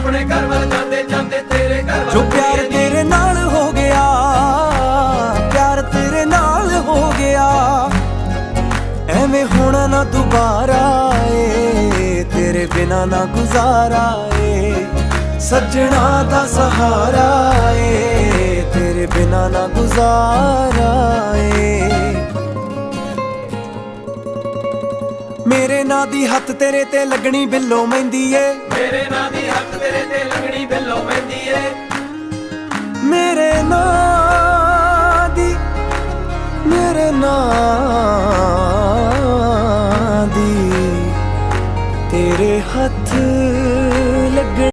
अपने घर वाल जाते जाते तेरे घर जो प्यार तेरे नाल हो गया, प्यार तेरे नाल हो गया, एवें होना ना दोबारा ए, तेरे बिना ना गुजारा ए, सजना दा सहारा ए, तेरे बिना ना गुजारा ए। मेरे नां दी हत्थ तेरे ते लगनी बिल्लो मेहंदी ए, मेरे नां दी हत्थ तेरे ते लगनी बिल्लो मेहंदी ए, मेरे नां दी, मेरे नां